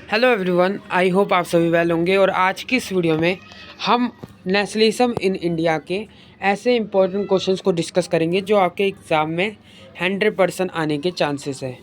Hello everyone, I hope आप सभी well होंगे। और आज की इस वीडियो में हम नेशनलिज्म इन इंडिया के ऐसे इंपॉर्टेंट क्वेश्चंस को डिस्कस करेंगे जो आपके एग्ज़ाम में 100% आने के चांसेस है।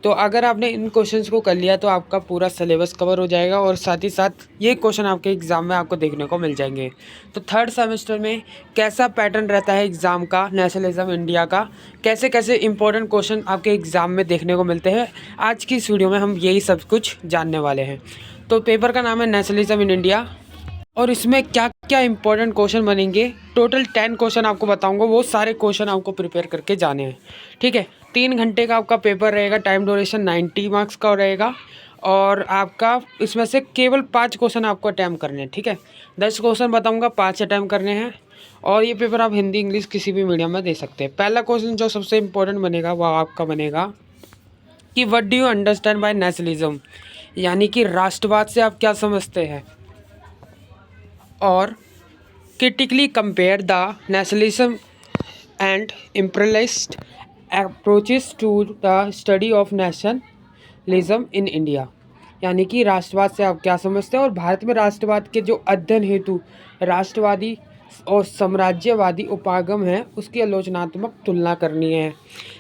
तो अगर आपने इन क्वेश्चंस को कर लिया तो आपका पूरा सिलेबस कवर हो जाएगा और साथ ही साथ ये क्वेश्चन आपके एग्ज़ाम में आपको देखने को मिल जाएंगे। तो थर्ड सेमेस्टर में कैसा पैटर्न रहता है एग्ज़ाम का, नेशनलिज्म इंडिया का, कैसे कैसे इंपॉर्टेंट क्वेश्चन आपके एग्ज़ाम में देखने को मिलते हैं, आज की इस वीडियो में हम यही सब कुछ जानने वाले हैं। तो पेपर का नाम है नेशनलिज्म इन इंडिया और इसमें क्या क्या इंपॉर्टेंट क्वेश्चन बनेंगे, टोटल 10 क्वेश्चन आपको बताऊंगा। वो सारे क्वेश्चन आपको प्रिपेयर करके जाने हैं, ठीक है। 3 घंटे का आपका पेपर रहेगा, टाइम ड्यूरेशन 90 मार्क्स का रहेगा और आपका इसमें से केवल 5 क्वेश्चन आपको अटैम्प्ट करने हैं, ठीक है। 10 क्वेश्चन बताऊंगा, 5 अटैम्प्ट करने हैं और ये पेपर आप हिंदी इंग्लिश किसी भी मीडियम में दे सकते हैं। पहला क्वेश्चन जो सबसे इम्पोर्टेंट बनेगा वो आपका बनेगा कि what do you understand by nationalism, यानी कि राष्ट्रवाद से आप क्या समझते हैं। और critically compare the nationalism and imperialist approaches to the study of nationalism in India, यानी कि राष्ट्रवाद से आप क्या समझते हैं और भारत में राष्ट्रवाद के जो अध्ययन हेतु राष्ट्रवादी और साम्राज्यवादी उपागम है उसकी आलोचनात्मक तुलना करनी है।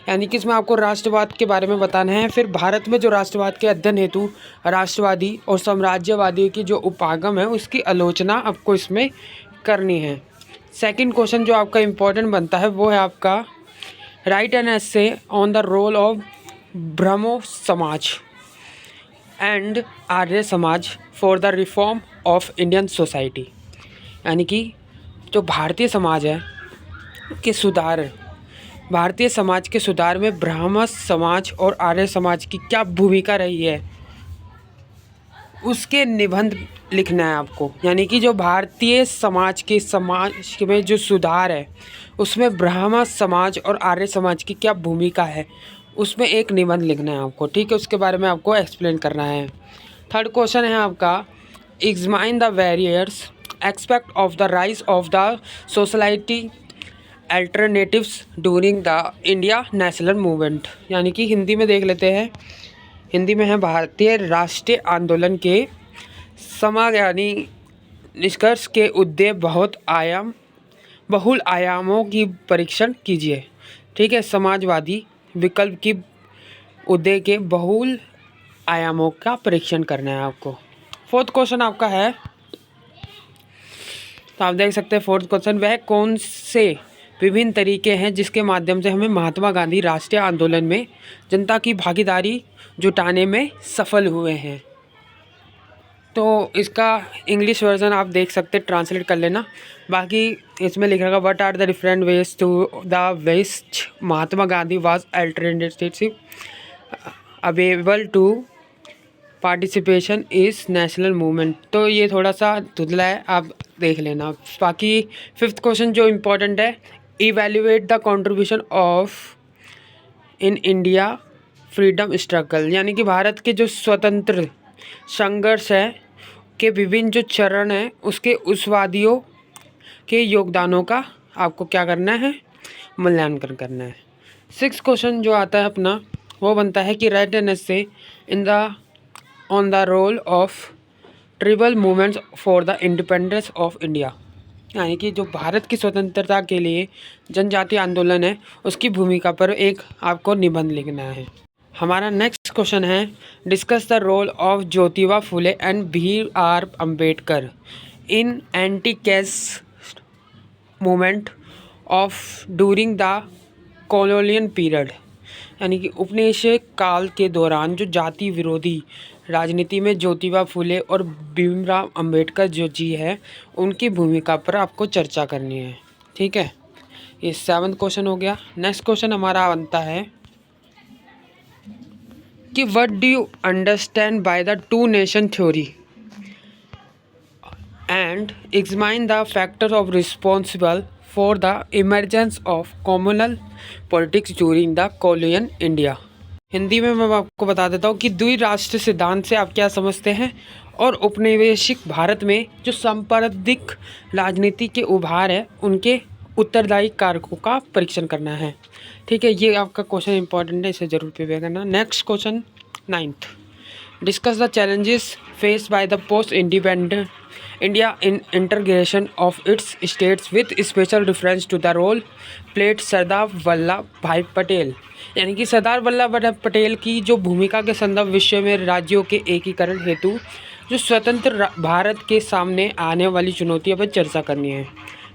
यानी कि इसमें आपको राष्ट्रवाद के बारे में बताना है, फिर भारत में जो राष्ट्रवाद के अध्ययन हेतु राष्ट्रवादी और साम्राज्यवादी की जो उपागम है उसकी आलोचना आपको इसमें करनी है। सेकंड क्वेश्चन जो आपका इम्पोर्टेंट बनता है वो है आपका write an essay on the role of Brahmo Samaj and Arya Samaj for the reform of Indian society, यानी कि जो भारतीय समाज है के सुधार, भारतीय समाज के सुधार में ब्राह्मण समाज और आर्य समाज की क्या भूमिका रही है उसके निबंध लिखना है आपको। यानी कि जो भारतीय समाज में जो सुधार है उसमें ब्राह्मण समाज और आर्य समाज की क्या भूमिका है उसमें एक निबंध लिखना है आपको, ठीक है। उसके बारे में आपको एक्सप्लेन करना है। थर्ड क्वेश्चन है आपका examine the various aspect of the rise of the sociality alternatives during the India national movement, यानी कि हिंदी में देख लेते हैं। हिंदी में है भारतीय राष्ट्रीय आंदोलन के समायानी निष्कर्ष के उद्देश्य बहुल आयामों की परीक्षण कीजिए, ठीक है। समाजवादी विकल्प की उद्देश्य के बहुल आयामों का परीक्षण करना है आपको। फोर्थ क्वेश्चन आपका है, तो आप देख सकते हैं फोर्थ क्वेश्चन, वह कौन से विभिन्न तरीके हैं जिसके माध्यम से हमें महात्मा गांधी राष्ट्रीय आंदोलन में जनता की भागीदारी जुटाने में सफल हुए हैं। तो इसका इंग्लिश वर्जन आप देख सकते हैं, ट्रांसलेट कर लेना। बाकी इसमें लिखा होगा what are the different ways to the west Mahatma Gandhi was alternative available to participation इस नेशनल मूवमेंट। तो ये थोड़ा सा धुंधला है, आप देख लेना। बाकी फिफ्थ क्वेश्चन जो इम्पोर्टेंट है, evaluate the contribution of in India freedom struggle, यानी कि भारत के जो स्वतंत्र संघर्ष है के विभिन्न जो चरण हैं उसके उस के योगदानों का आपको क्या करना है, मूल्यांकन करना है। सिक्स क्वेश्चन जो आता है अपना वो बनता है कि write an essay in the on the role of tribal movements for the independence of India, यानी कि जो भारत की स्वतंत्रता के लिए जनजातीय आंदोलन है उसकी भूमिका पर एक आपको निबंध लिखना है। हमारा नेक्स्ट क्वेश्चन है discuss the role of Jyotiba Phule and BR Ambedkar in anti caste movement of during the colonial period, यानी कि उपनिवेशिक काल के दौरान जो जाति विरोधी राजनीति में ज्योतिबा फुले और भीमराव अंबेडकर जो जी है उनकी भूमिका पर आपको चर्चा करनी है, ठीक है। ये 7th क्वेश्चन हो गया। नेक्स्ट क्वेश्चन हमारा बनता है कि what do you understand by the two nation theory and examine the factors of responsible for the emergence of communal politics during the colonial India. Hindi में मैं आपको बता देता हूँ कि द्विराष्ट्र सिद्धांत से आप क्या समझते हैं और उपनिवेशिक भारत में जो सांप्रदायिक राजनीति के उभार है उनके उत्तरदायी कारकों का परीक्षण करना है, ठीक है। ये आपका क्वेश्चन इंपॉर्टेंट है, इसे जरूर प्रिपेयर करना। Next question 9th, discuss the challenges faced by the post independent India in integration of its states with special reference to the role played Sardar Vallabh Bhai Patel. यानी कि सरदार वल्लभ भाई पटेल की जो भूमिका के संदर्भ विषय में राज्यों के एकीकरण हेतु जो स्वतंत्र भारत के सामने आने वाली चुनौतियों पर चर्चा करनी है।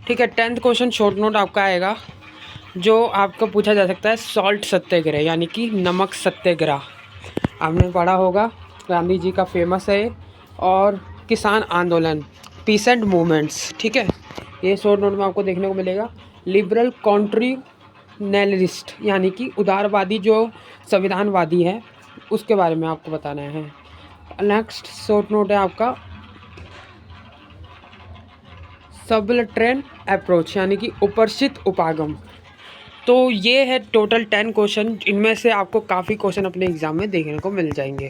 ठीक है, 10th क्वेश्चन शॉर्ट नोट आपका आएगा जो आपको पूछा जा सकता है सॉल्ट सत्याग्रह यानी कि नमक सत्याग्रह। आपने पढ़ा होगा, गांधी जी का फेमस है। और किसान आंदोलन, पीसेंट मूवमेंट्स। ठीक है, ये शॉर्ट नोट में आपको देखने को मिलेगा। लिबरल कॉन्ट्रीनेलिस्ट यानी कि उदारवादी जो संविधानवादी है उसके बारे में आपको बताना है। नेक्स्ट शॉर्ट नोट है आपका सबल्ट्रेन अप्रोच यानी कि उपरसित उपागम। तो ये है टोटल 10 क्वेश्चन। इनमें से आपको काफ़ी क्वेश्चन अपने एग्ज़ाम में देखने को मिल जाएंगे।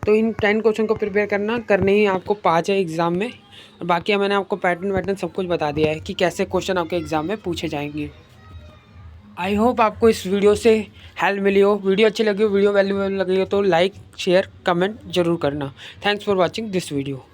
तो इन 10 क्वेश्चन को प्रिपेयर करने ही आपको 5 है एग्ज़ाम में। और बाकी मैंने आपको पैटर्न सब कुछ बता दिया है कि कैसे क्वेश्चन आपके एग्ज़ाम में पूछे जाएंगे। आई होप आपको इस वीडियो से हेल्प मिली हो। वीडियो अच्छी लगी हो, वीडियो वैल्यूएबल लगी हो तो लाइक शेयर कमेंट जरूर करना। Thanks for watching this video.